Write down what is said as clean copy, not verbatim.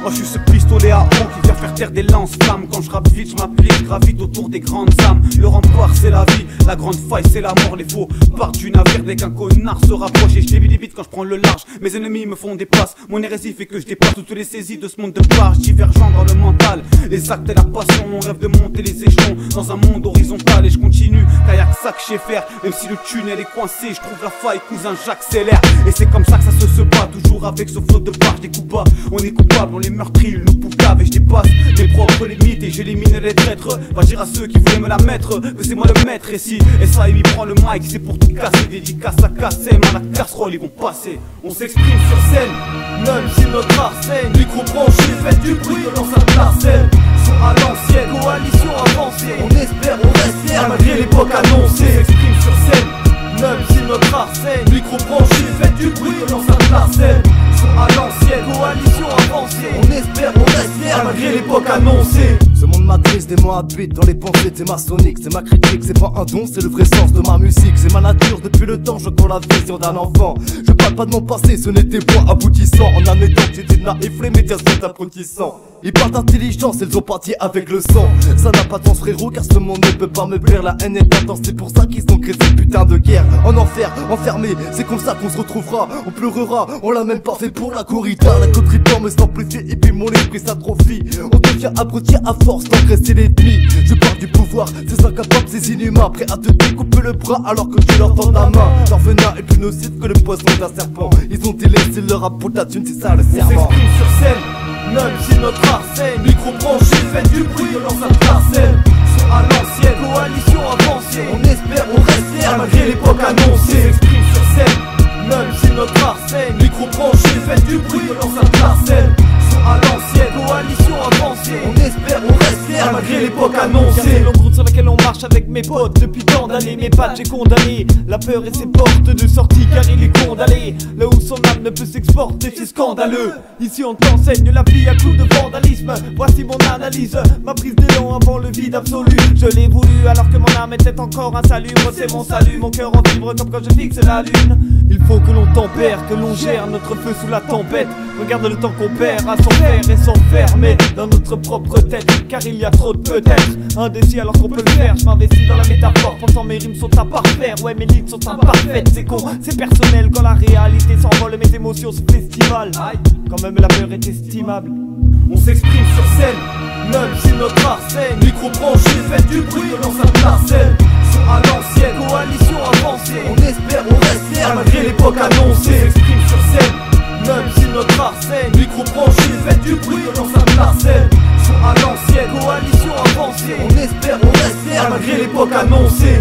Moi je suis ce pistolet à eau qui vient faire taire des lance-flammes. Quand je rappe vite, je m'applique, je gravite autour des grandes âmes. Le rempart c'est la vie, la grande faille c'est la mort. Les faux partent du navire dès qu'un connard se rapproche. Et je débite vite quand je prends le large. Mes ennemis me font des passes. Mon hérésie fait que je dépasse toutes les saisies de ce monde de barges divergents dans le mental. Les actes et la passion, on rêve de monter les échelons dans un monde horizontal. Et je continue, kayak sac chez faire. Même si le tunnel est coincé, je trouve la faille, cousin j'accélère. Et c'est comme ça que ça se bat, toujours avec ce flot de barge des coups bas. On est coupable, on les meurtrit, ils nous poucavent. Et je dépasse mes propres limites et j'élimine les traîtres. Va dire à ceux qui voulaient me la mettre que c'est moi le maître ici. Et ça, il prend le mic, c'est pour tout casser. Dédicace à casser, mais à la casserole ils vont passer. On s'exprime sur scène, même si notre arsène. Micro branché, fait du bruit de l'enceinte larcène. Son à l'ancienne, coalition avancée. On espère, on reste malgré l'époque annoncée. On s'exprime sur scène, même si notre arsène. Micro branché, fait du bruit de l'enceinte larcène. À l'ancienne, coalition avancée. On espère, on reste malgré l'époque annoncée. Ce monde m'attriste, des mots habitent dans les pensées, t'es maçonnique. C'est ma critique, c'est pas un don, c'est le vrai sens de ma musique. C'est ma nature depuis le temps, je prends la vision d'un enfant. Je parle pas de mon passé, ce n'était pas aboutissant. En admettant que j'étais naïf, les médias sont apprentissants. Ils parlent d'intelligence, ils ont parti avec le sang. Ça n'a pas de sens frérot, car ce monde ne peut pas me plaire. La haine est intense, c'est pour ça qu'ils ont créé cette putain de guerre. En enfer, enfermé, c'est comme ça qu'on se retrouvera. On pleurera, on l'a même pas fait pour la corrida. La coterie me s'amplifie et puis mon esprit s'atrophie. On devient abruti à force d'engraisser l'ennemi. Je parle du pouvoir, c'est incapable, c'est inhumain. Prêt à te découper le bras alors que tu leur tends la main. Leur venin est plus nocif que le poison d'un serpent. Ils ont délaissé leur rap pour ta thune, c'est ça le serment. On s'exprime sur scène, même si notre arsène. Micro branché, fait du bruit de l'enceinte larcène. Son à l'ancienne, coalition avancée. On espère, on reste malgré l'époque annoncée. On s'exprime sur scène, même si notre arsène. Micro branché, fait du bruit de l'enceinte larcène. Son à l'ancienne, coalition avancée. On espère, on reste malgré l'époque annoncée. C'est longue route sur laquelle on marche avec mes potes. Depuis tant d'années, mes pattes j'ai condamné la peur et ses portes de sortie car il est condamné. Là où son âme ne peut s'exporter, c'est scandaleux. Ici on t'enseigne la vie à coups de vandalisme. Voici mon analyse, ma prise d'élan avant le vide absolu. Je l'ai voulu alors que mon âme était encore insalubre. C'est mon salut, mon cœur en vibre comme quand je fixe la lune. Il faut que l'on tempère, que l'on gère notre feu sous la tempête. Regarde le temps qu'on perd à s'en faire et s'enfermer dans notre propre tête. Car il y a trop de peut-être, indécis alors qu'on peut le faire. Je m'investis dans la métaphore, pourtant mes rimes sont à parfaire. Ouais, mes lignes sont imparfaites, c'est con, c'est personnel. Quand la réalité s'envole, mes émotions se festivalent. Quand même la peur est estimable. On s'exprime sur scène, même si notre arsène. Micro branché, fait du bruit de l'enceinte larcène. Son à l'ancienne, coalition avancée. On espère, on reste malgré l'époque annoncée. On s'exprime sur scène, même si notre arsène. Micro branché, fait du bruit de l'enceinte larcène. Son à l'ancienne, coalition avancée. On espère, on reste malgré l'époque annoncée.